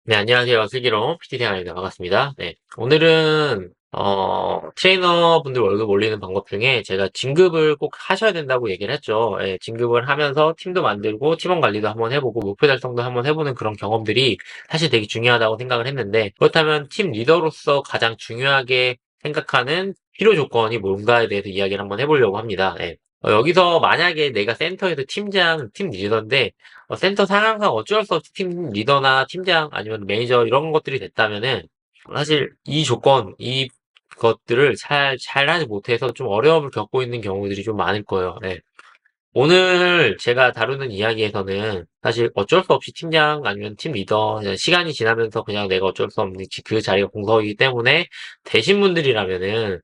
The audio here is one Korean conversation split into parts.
네, 안녕하세요. 슬기로운 PT생활입니다. 반갑습니다. 네. 오늘은, 트레이너분들 월급 올리는 방법 중에 제가 진급을 꼭 하셔야 된다고 얘기를 했죠. 예, 진급을 하면서 팀도 만들고 팀원 관리도 한번 해보고 목표 달성도 한번 해보는 그런 경험들이 사실 되게 중요하다고 생각을 했는데, 그렇다면 팀 리더로서 가장 중요하게 생각하는 필요 조건이 뭔가에 대해서 이야기를 한번 해보려고 합니다. 예. 여기서 만약에 내가 센터에서 팀장, 팀 리더인데, 센터 상황상 어쩔 수 없이 팀 리더나 팀장 아니면 매니저 이런 것들이 됐다면은 사실 이 조건, 이 것들을 잘하지 못해서 좀 어려움을 겪고 있는 경우들이 좀 많을 거예요. 네. 오늘 제가 다루는 이야기에서는 사실 어쩔 수 없이 팀장 아니면 팀 리더, 그냥 시간이 지나면서 그냥 내가 어쩔 수 없는 그 자리가 공석이기 때문에 되신 분들이라면은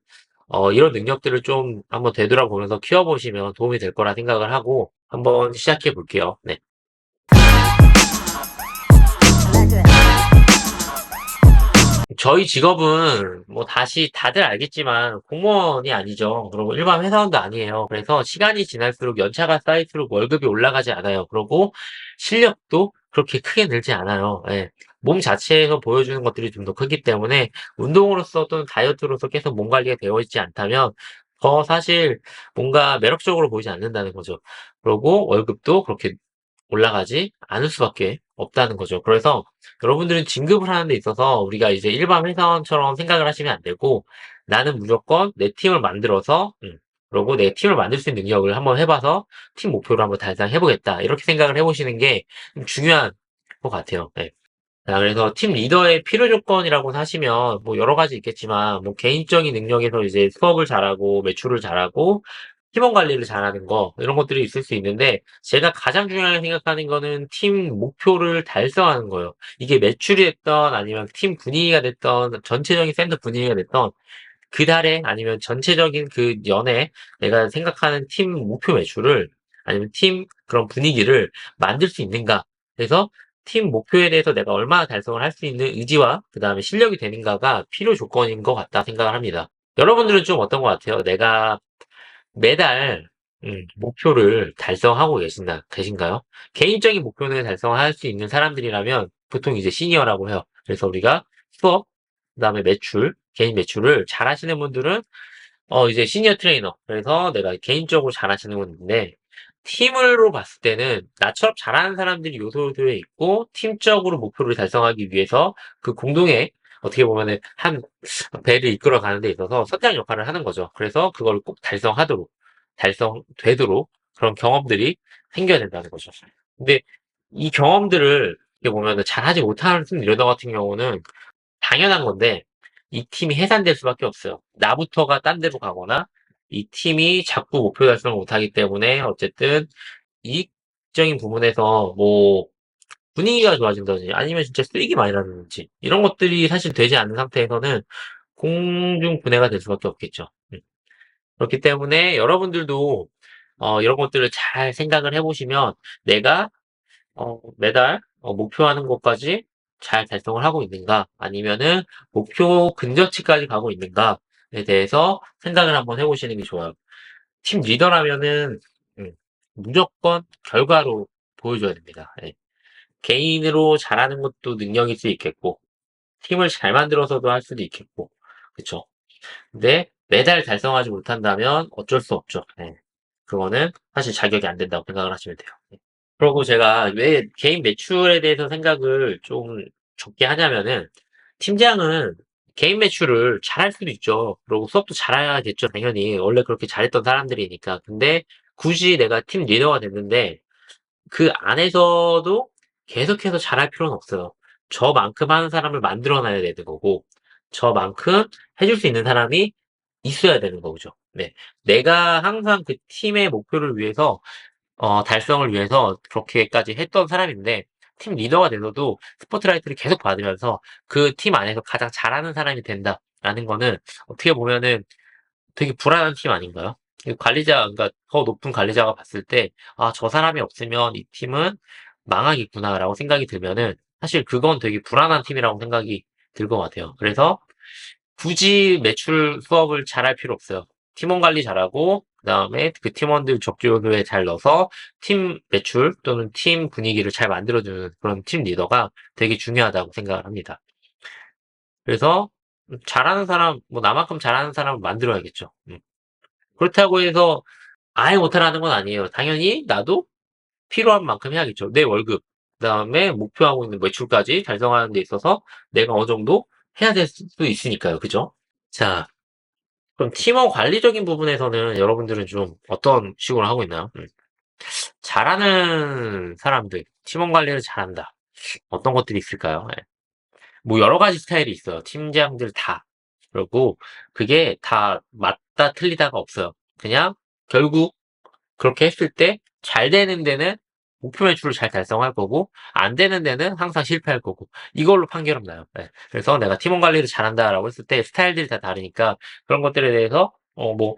이런 능력들을 좀 한번 되돌아보면서 키워보시면 도움이 될 거라 생각을 하고 한번 시작해 볼게요. 네. 저희 직업은 뭐 다시 다들 알겠지만 공무원이 아니죠. 그리고 일반 회사원도 아니에요. 그래서 시간이 지날수록 연차가 쌓일수록 월급이 올라가지 않아요. 그리고 실력도 그렇게 크게 늘지 않아요. 예. 몸 자체에서 보여주는 것들이 좀 더 크기 때문에 운동으로서 또는 다이어트로서 계속 몸 관리가 되어 있지 않다면 더 사실 뭔가 매력적으로 보이지 않는다는 거죠. 그리고 월급도 그렇게 올라가지 않을 수밖에 없다는 거죠. 그래서 여러분들은 진급을 하는 데 있어서 우리가 이제 일반 회사원처럼 생각을 하시면 안 되고 나는 무조건 내 팀을 만들어서 그리고 내 팀을 만들 수 있는 능력을 한번 해봐서 팀 목표를 한번 달성해보겠다. 이렇게 생각을 해보시는 게 좀 중요한 것 같아요. 네. 자, 그래서 팀 리더의 필요 조건이라고 하시면 뭐 여러 가지 있겠지만 뭐 개인적인 능력에서 이제 수업을 잘하고 매출을 잘하고 팀원 관리를 잘하는 거 이런 것들이 있을 수 있는데 제가 가장 중요하게 생각하는 거는 팀 목표를 달성하는 거예요. 이게 매출이 됐던 아니면 팀 분위기가 됐던 전체적인 샌드 분위기가 됐던 그 달에 아니면 전체적인 그 연에 내가 생각하는 팀 목표 매출을 아니면 팀 그런 분위기를 만들 수 있는가. 그래서 팀 목표에 대해서 내가 얼마나 달성을 할 수 있는 의지와 그 다음에 실력이 되는가가 필요 조건인 것 같다 생각을 합니다. 여러분들은 좀 어떤 것 같아요? 내가 매달 목표를 달성하고 계신가요? 개인적인 목표는 달성할 수 있는 사람들이라면 보통 이제 시니어라고 해요. 그래서 우리가 수업, 그다음에 매출, 개인 매출을 잘하시는 분들은 이제 시니어 트레이너. 그래서 내가 개인적으로 잘하시는 분인데 팀으로 봤을 때는 나처럼 잘하는 사람들이 요소요소에 있고 팀적으로 목표를 달성하기 위해서 그 공동의 어떻게 보면은 한 배를 이끌어 가는 데 있어서 선장 역할을 하는 거죠. 그래서 그걸 꼭 달성되도록 그런 경험들이 생겨야 된다는 거죠. 근데 이 경험들을 이렇게 보면은 잘하지 못하는 팀 리더 같은 경우는 당연한 건데 이 팀이 해산될 수밖에 없어요. 나부터가 딴 데로 가거나 이 팀이 자꾸 목표 달성을 못하기 때문에 어쨌든 이익적인 부분에서 뭐 분위기가 좋아진다든지 아니면 진짜 수익이 많이 나는지 이런 것들이 사실 되지 않는 상태에서는 공중분해가 될 수밖에 없겠죠. 그렇기 때문에 여러분들도 이런 것들을 잘 생각을 해보시면 내가 매달 목표하는 것까지 잘 달성을 하고 있는가 아니면은 목표 근접치까지 가고 있는가에 대해서 생각을 한번 해보시는 게 좋아요. 팀 리더라면은 음, 무조건 결과로 보여줘야 됩니다. 예. 개인으로 잘하는 것도 능력일 수 있겠고 팀을 잘 만들어서도 할 수도 있겠고 그쵸. 근데 매달 달성하지 못한다면 어쩔 수 없죠. 예. 그거는 사실 자격이 안 된다고 생각을 하시면 돼요. 예. 그리고 제가 왜 개인 매출에 대해서 생각을 좀 적게 하냐면은 팀장은 개인 매출을 잘할 수도 있죠. 그리고 수업도 잘해야겠죠, 당연히. 원래 그렇게 잘했던 사람들이니까. 근데 굳이 내가 팀 리더가 됐는데 그 안에서도 계속해서 잘할 필요는 없어요. 저만큼 하는 사람을 만들어 놔야 되는 거고, 저만큼 해줄 수 있는 사람이 있어야 되는 거죠. 네. 내가 항상 그 팀의 목표를 위해서, 달성을 위해서 그렇게까지 했던 사람인데, 팀 리더가 돼서도 스포트라이트를 계속 받으면서 그 팀 안에서 가장 잘하는 사람이 된다라는 거는 어떻게 보면은 되게 불안한 팀 아닌가요? 그러니까 더 높은 관리자가 봤을 때, 아, 저 사람이 없으면 이 팀은 망하겠구나라고 생각이 들면은, 사실 그건 되게 불안한 팀이라고 생각이 들 것 같아요. 그래서 굳이 매출 수업을 잘할 필요 없어요. 팀원 관리 잘하고, 그다음에 그 팀원들 적조교에 잘 넣어서 팀 매출 또는 팀 분위기를 잘 만들어주는 그런 팀 리더가 되게 중요하다고 생각을 합니다. 그래서 잘하는 사람, 뭐 나만큼 잘하는 사람을 만들어야겠죠. 그렇다고 해서 아예 못하라는 건 아니에요. 당연히 나도 필요한 만큼 해야겠죠. 내 월급, 그다음에 목표하고 있는 매출까지 달성하는 데 있어서 내가 어느 정도 해야 될 수도 있으니까요. 그죠? 자, 그럼 팀원 관리적인 부분에서는 여러분들은 좀 어떤 식으로 하고 있나요? 잘하는 사람들, 팀원 관리를 잘한다. 어떤 것들이 있을까요? 예. 뭐 여러 가지 스타일이 있어요. 팀장들 다. 그리고 그게 다 맞다 틀리다가 없어요. 그냥 결국 그렇게 했을 때 잘 되는 데는 목표 매출을 잘 달성할 거고 안 되는 데는 항상 실패할 거고 이걸로 판결은 나요. 예. 그래서 내가 팀원 관리를 잘한다라고 했을 때 스타일들이 다 다르니까 그런 것들에 대해서 뭐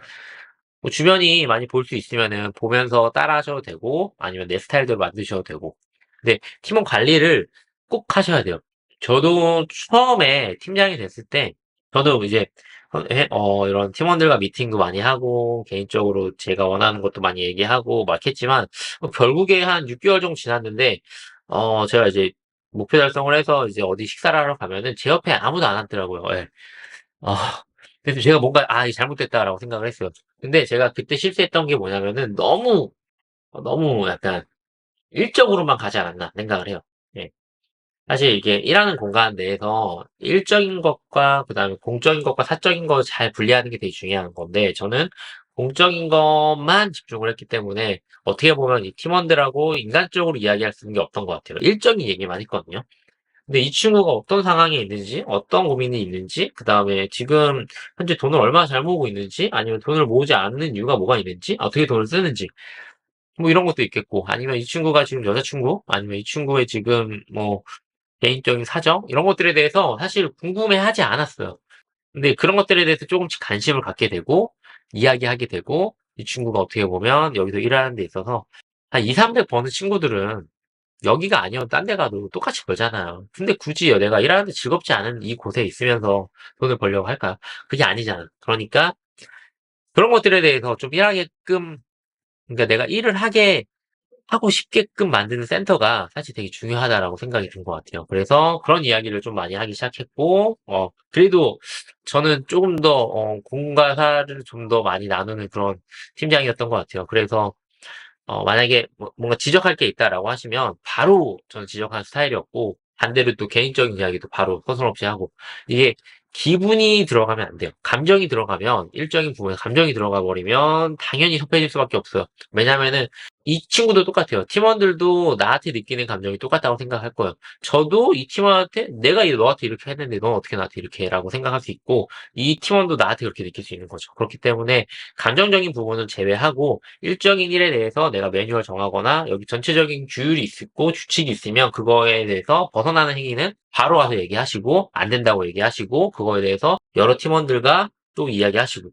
주변이 많이 볼 수 있으면은 보면서 따라 하셔도 되고 아니면 내 스타일대로 만드셔도 되고 근데 팀원 관리를 꼭 하셔야 돼요. 저도 처음에 팀장이 됐을 때 저도 이제 이런 팀원들과 미팅도 많이 하고 개인적으로 제가 원하는 것도 많이 얘기하고 막 했지만 결국에 한 6개월 정도 지났는데 제가 이제 목표 달성을 해서 이제 어디 식사를 하러 가면은 제 옆에 아무도 안 앉더라고요. 예. 그래서 제가 뭔가 '아 이게 잘못됐다.'라고 생각을 했어요. 근데 제가 그때 실수했던 게 뭐냐면은 너무 약간 일적으로만 가지 않았나 생각을 해요. 예. 사실 이게 일하는 공간 내에서 일적인 것과 그다음에 공적인 것과 사적인 걸 잘 분리하는 게 되게 중요한 건데 저는 공적인 것만 집중을 했기 때문에 어떻게 보면 이 팀원들하고 인간적으로 이야기할 수 있는 게 없던 것 같아요. 일적인 얘기만 했거든요. 근데 이 친구가 어떤 상황에 있는지, 어떤 고민이 있는지, 그다음에 지금 현재 돈을 얼마나 잘 모으고 있는지, 아니면 돈을 모으지 않는 이유가 뭐가 있는지, 어떻게 돈을 쓰는지, 뭐 이런 것도 있겠고, 아니면 이 친구가 지금 여자친구, 아니면 이 친구의 지금 뭐 개인적인 사정, 이런 것들에 대해서 사실 궁금해하지 않았어요. 근데 그런 것들에 대해서 조금씩 관심을 갖게 되고, 이야기하게 되고, 이 친구가 어떻게 보면 여기서 일하는 데 있어서 한 2, 300 버는 친구들은 여기가 아니어도 딴데 가도 똑같이 벌잖아요. 근데 굳이 내가 일하는데 즐겁지 않은 이곳에 있으면서 돈을 벌려고 할까요? 그게 아니잖아. 그러니까 그런 것들에 대해서 좀 일하게끔 그러니까 내가 일을 하게 하고 싶게끔 만드는 센터가 사실 되게 중요하다라고 생각이 든 것 같아요. 그래서 그런 이야기를 좀 많이 하기 시작했고 그래도 저는 조금 더 공과 사를 좀 더 많이 나누는 그런 팀장이었던 것 같아요. 그래서 만약에 뭔가 지적할 게 있다라고 하시면 바로 저는 지적하는 스타일이었고 반대로 또 개인적인 이야기도 바로 서슴없이 하고 이게 기분이 들어가면 안 돼요. 감정이 들어가면 일적인 부분에 감정이 들어가 버리면 당연히 섭해질 수밖에 없어요. 왜냐면은 이 친구도 똑같아요. 팀원들도 나한테 느끼는 감정이 똑같다고 생각할 거예요. 저도 이 팀원한테 내가 너한테 이렇게 했는데 넌 어떻게 나한테 이렇게 해라고 생각할 수 있고 이 팀원도 나한테 그렇게 느낄 수 있는 거죠. 그렇기 때문에 감정적인 부분은 제외하고 일적인 일에 대해서 내가 매뉴얼 정하거나 여기 전체적인 규율이 있고 규칙이 있으면 그거에 대해서 벗어나는 행위는 바로 와서 얘기하시고 안 된다고 얘기하시고 그거에 대해서 여러 팀원들과 또 이야기하시고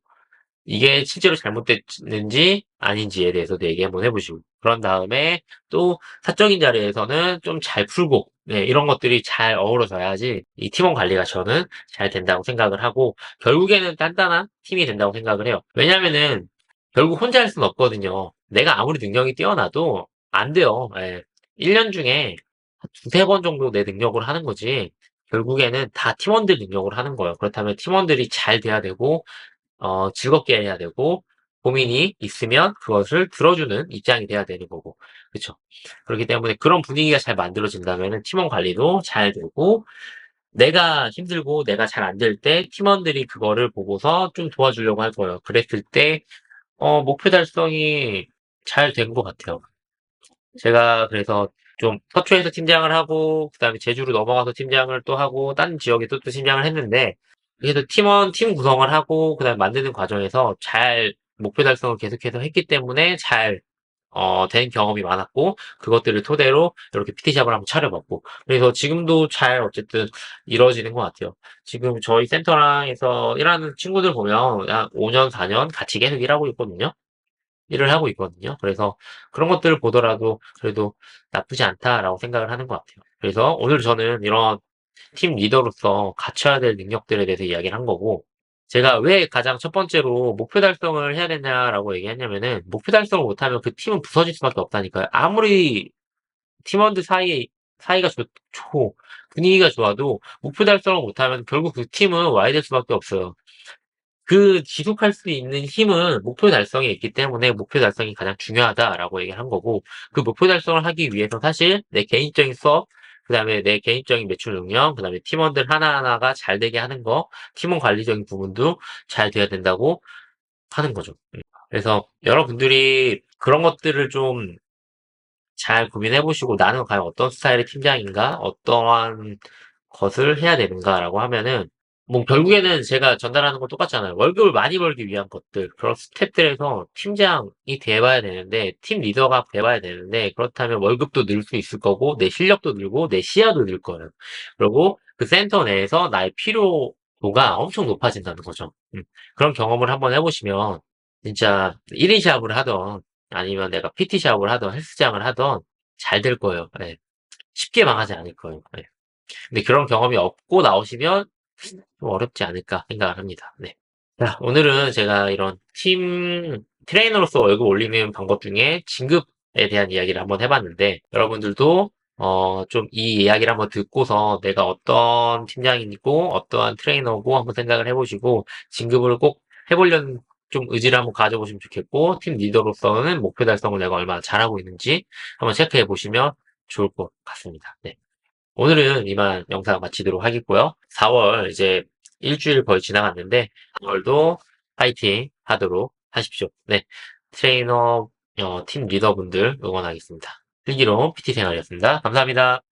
이게 실제로 잘못됐는지 아닌지에 대해서도 얘기 한번 해보시고 그런 다음에 또 사적인 자리에서는 좀 잘 풀고 네, 이런 것들이 잘 어우러져야지 이 팀원 관리가 저는 잘 된다고 생각을 하고 결국에는 단단한 팀이 된다고 생각을 해요. 왜냐면은 결국 혼자 할 수는 없거든요. 내가 아무리 능력이 뛰어나도 안 돼요. 예. 1년 중에 한 두세 번 정도 내 능력으로 하는 거지 결국에는 다 팀원들 능력으로 하는 거예요. 그렇다면 팀원들이 잘 돼야 되고 즐겁게 해야 되고 고민이 있으면 그것을 들어주는 입장이 돼야 되는 거고. 그쵸. 그렇기 때문에 그런 분위기가 잘 만들어진다면은 팀원 관리도 잘 되고 내가 힘들고 내가 잘 안 될 때 팀원들이 그거를 보고서 좀 도와주려고 할 거예요. 그랬을 때 목표 달성이 잘 된 것 같아요. 제가 그래서 좀 서초에서 팀장을 하고 그다음에 제주로 넘어가서 팀장을 또 하고 딴 지역에 또 팀장을 했는데 그래도 팀 구성을 하고 그다음에 만드는 과정에서 잘 목표 달성을 계속해서 했기 때문에 잘 된 경험이 많았고 그것들을 토대로 이렇게 PT샵을 한번 차려봤고 그래서 지금도 잘 어쨌든 이루어지는 것 같아요. 지금 저희 센터랑에서 일하는 친구들 보면 한 5년, 4년 같이 계속 일하고 있거든요. 일을 하고 있거든요. 그래서 그런 것들을 보더라도 그래도 '나쁘지 않다.'라고 생각을 하는 것 같아요. 그래서 오늘 저는 이런 팀 리더로서 갖춰야 될 능력들에 대해서 이야기를 한 거고 제가 왜 가장 첫 번째로 목표 달성을 해야 되냐라고 얘기했냐면은 목표 달성을 못하면 그 팀은 부서질 수밖에 없다니까요. 아무리 팀원들 사이가 분위기가 좋아도 목표 달성을 못하면 결국 그 팀은 와야 될 수밖에 없어요. 그 지속할 수 있는 힘은 목표 달성에 있기 때문에 목표 달성이 가장 중요하다라고 얘기를 한 거고, 그 목표 달성을 하기 위해서 사실 내 개인적인 수업, 그다음에 내 개인적인 매출 능력, 그다음에 팀원들 하나하나가 잘 되게 하는 거, 팀원 관리적인 부분도 잘 돼야 된다고 하는 거죠. 그래서 여러분들이 그런 것들을 좀 잘 고민해 보시고, 나는 과연 어떤 스타일의 팀장인가? 어떠한 것을 해야 되는가라고 하면은, 뭐 결국에는 제가 전달하는 건 똑같잖아요. 월급을 많이 벌기 위한 것들, 그런 스텝들에서 팀장이 돼봐야 되는데, 팀 리더가 돼봐야 되는데, 그렇다면 월급도 늘 수 있을 거고, 내 실력도 늘고, 내 시야도 늘 거예요. 그리고 그 센터 내에서 나의 필요도가 엄청 높아진다는 거죠. 그런 경험을 한번 해보시면, 진짜 1인 시합을 하던, 아니면 내가 PT 샵을 하던 헬스장을 하던 잘 될 거예요. 예. 쉽게 망하지 않을 거예요. 예. 근데 그런 경험이 없고 나오시면 좀 어렵지 않을까 생각을 합니다. 네. 자, 오늘은 제가 이런 팀 트레이너로서 월급 올리는 방법 중에 진급에 대한 이야기를 한번 해봤는데, 여러분들도 좀 이 이야기를 한번 듣고서 내가 어떤 팀장이고 어떠한 트레이너고 한번 생각을 해보시고 진급을 꼭 해보려는 좀 의지를 한번 가져보시면 좋겠고, 팀 리더로서는 목표 달성을 내가 얼마나 잘하고 있는지 한번 체크해 보시면 좋을 것 같습니다. 네. 오늘은 이만 영상 마치도록 하겠고요. 4월 이제 일주일 거의 지나갔는데 4월도 파이팅 하도록 하십시오. 네. 트레이너, 팀 리더분들 응원하겠습니다. 슬기로운 PT 생활이었습니다. 감사합니다.